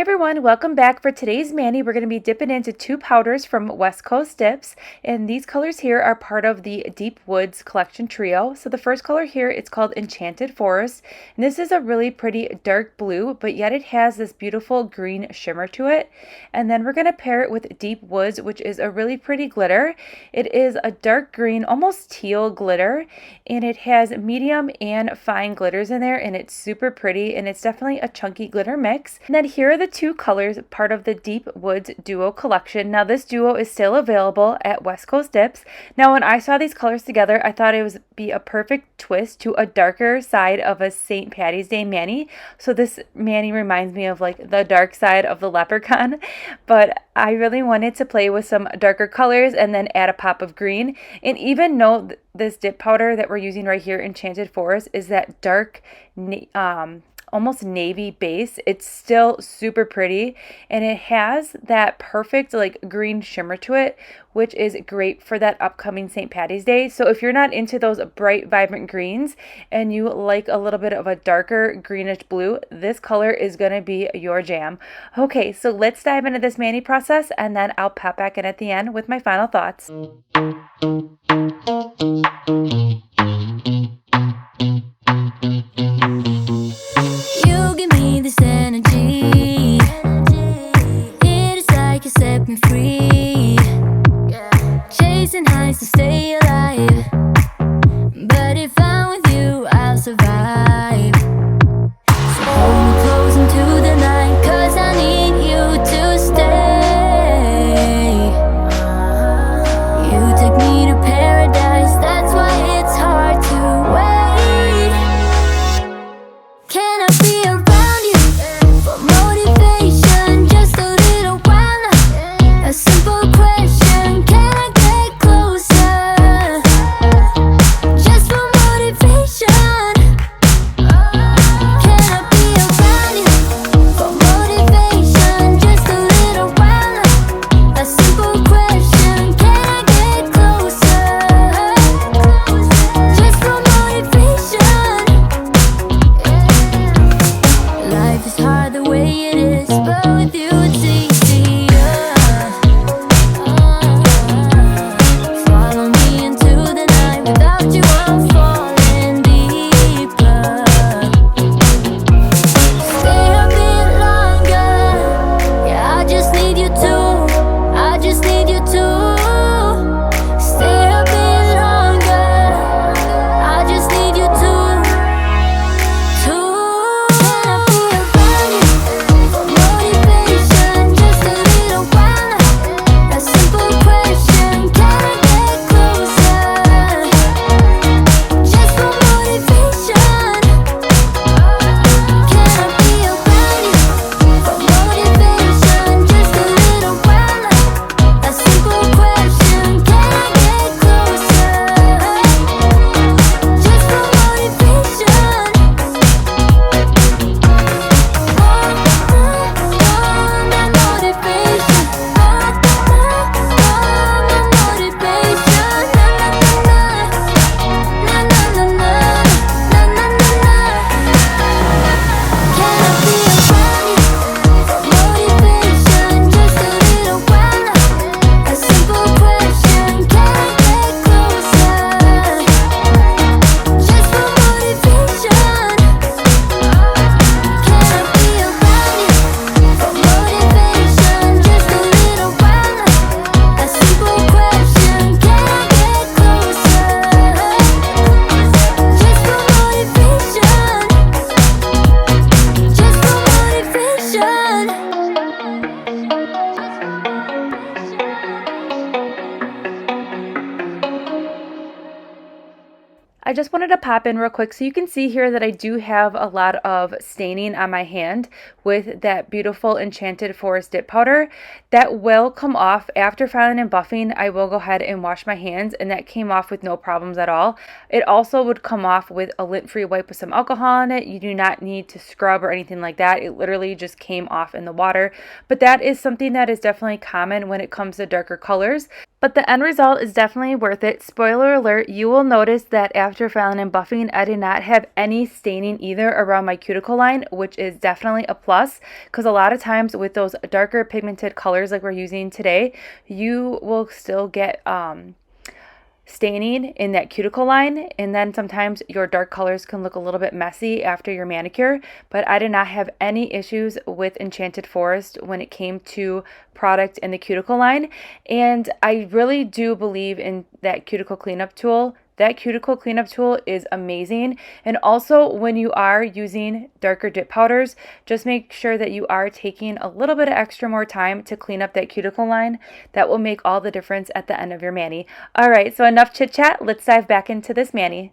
everyone, welcome back. For today's mani, we're going to be dipping into two powders from West Coast Dips, and these colors here are part of the Deep Woods collection trio. So the first color here, it's called Enchanted Forest, and this is a really pretty dark blue, but yet it has this beautiful green shimmer to it. And then we're going to pair it with Deep Woods, which is a really pretty glitter. It is a dark green, almost teal glitter, and it has medium and fine glitters in there, and it's super pretty, and it's definitely a chunky glitter mix. And then here are the two colors, part of the Deep Woods Duo collection. Now this duo is still available at West Coast Dips. Now when I saw these colors together, I thought it would be a perfect twist to a darker side of a St. Patty's Day mani. So this mani reminds me of like the dark side of the leprechaun, but I really wanted to play with some darker colors and then add a pop of green. And even though this dip powder that we're using right here, Enchanted Forest, is that dark almost navy base, it's still super pretty, and it has that perfect like green shimmer to it, which is great for that upcoming St. Patty's Day. So if you're not into those bright vibrant greens and you like a little bit of a darker greenish blue, this color is going to be your jam. Okay, so let's dive into this mani process, and then I'll pop back in at the end with my final thoughts. This energy, it is like you set me free, chasing highs to stay alive, but if I'm with you, I'll survive. So hold me close into the night, 'cause I need you to stay. You take me to paradise, that's why it's hard to wait. Can I be around motivation, just a little while now? A simple question, can I get closer? Just for motivation. Can I be around you for motivation, just a little while now? A simple question, can I get closer? Just for motivation. Life is hard the way it is, but with you it's easier. Follow me into the night, without you I'm falling deeper. Stay a bit longer, yeah, I just need you to, I just need you to. Stay a bit longer, I just need you to. Can I be around you for motivation, just a little while now? A simple question, can I get closer? Just for motivation. Can I be around you for motivation, just a little while now? A simple question, can I get closer? Just for motivation. I just wanted to pop in real quick so you can see here that I do have a lot of staining on my hand with that beautiful Enchanted Forest dip powder. That will come off after filing and buffing. I will go ahead and wash my hands, and that came off with no problems at all. It also would come off with a lint-free wipe with some alcohol in it. You do not need to scrub or anything like that. It literally just came off in the water. But that is something that is definitely common when it comes to darker colors. But the end result is definitely worth it. Spoiler alert, you will notice that after filing styling and buffing, I did not have any staining either around my cuticle line, which is definitely a plus, because a lot of times with those darker pigmented colors like we're using today, you will still get staining in that cuticle line, and then sometimes your dark colors can look a little bit messy after your manicure. But I did not have any issues with Enchanted Forest when it came to product in the cuticle line, and I really do believe in that cuticle cleanup tool. That cuticle cleanup tool is amazing. And also, when you are using darker dip powders, just make sure that you are taking a little bit of extra more time to clean up that cuticle line. That will make all the difference at the end of your mani. All right, so enough chit chat. Let's dive back into this mani.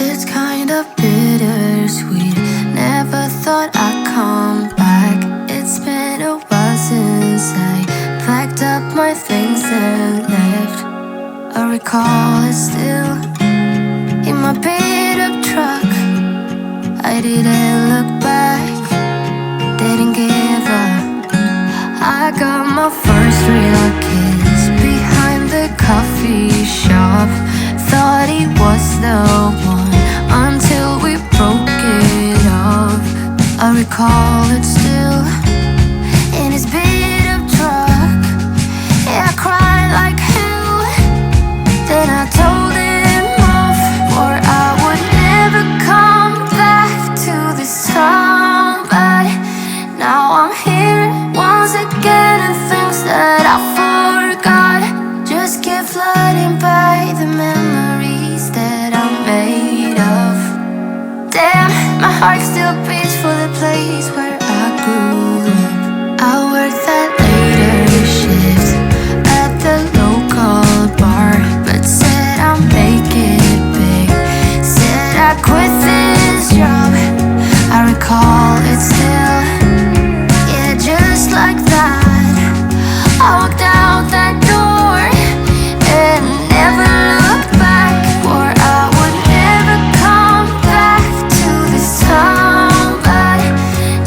It's kind of bittersweet. Never thought I'd come back. It's been a while since I packed up my things and left. I recall it still in my beat up truck. I didn't look back, didn't give up. I got my first real kiss behind the coffee shop. Thought he was the one until we broke it off. I recall it still in his beat up truck. Yeah, I cried like hell. Then I told him off, or I would never come back to this town. But now I'm here once again, and things that I forgot just keep flooding by, the memories that I'm made of. Damn, my heart still beats for the place where I grew up. I worked that later shift at the local bar, but said I'll make it big. Said I quit this job. I recall it still, yeah, just like that. I walked out that door and never looked back, or I would never come back to this town. But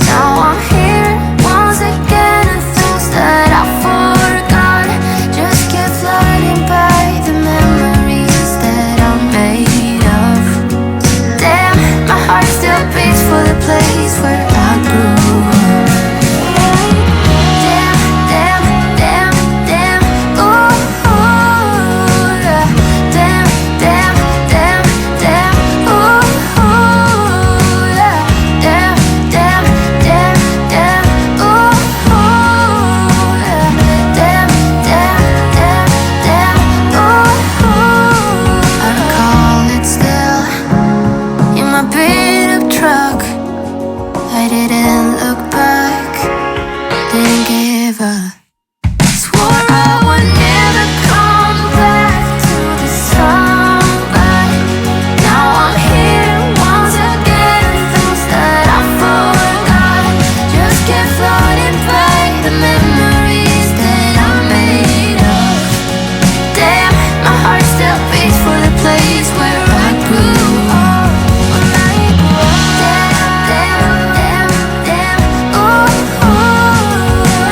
now I'm here once again, and things that I forgot just keep flooding by, the memories that I'm made of. Damn, my heart still beats for the place where I grew up. Damn, damn, damn, damn, ooh, ooh, yeah. Damn, damn, damn, damn, ooh, ooh, yeah. Damn, damn, damn, damn, ooh, ooh, yeah. Damn, damn, damn, damn, ooh, ooh. I recall it still in my beat up truck. I didn't look back, didn't give up. Swore I would never come back to this town. But now I'm here once again, and things that I forgot just keep floating by, the memories that I'm made of. Damn, my heart still beats for the place where I grew up. Damn, damn, damn, damn, ooh, ooh.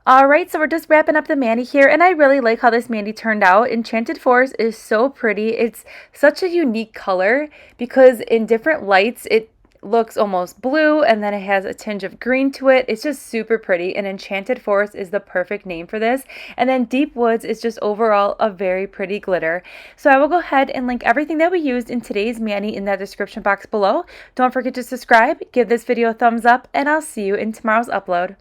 Alright, so we're just wrapping up the mani here, and I really like how this mani turned out. Enchanted Forest is so pretty. It's such a unique color because in different lights it looks almost blue and then it has a tinge of green to it. It's just super pretty, and Enchanted Forest is the perfect name for this. And then Deep Woods is just overall a very pretty glitter. So I will go ahead and link everything that we used in today's mani in that description box below. Don't forget to subscribe, give this video a thumbs up, and I'll see you in tomorrow's upload.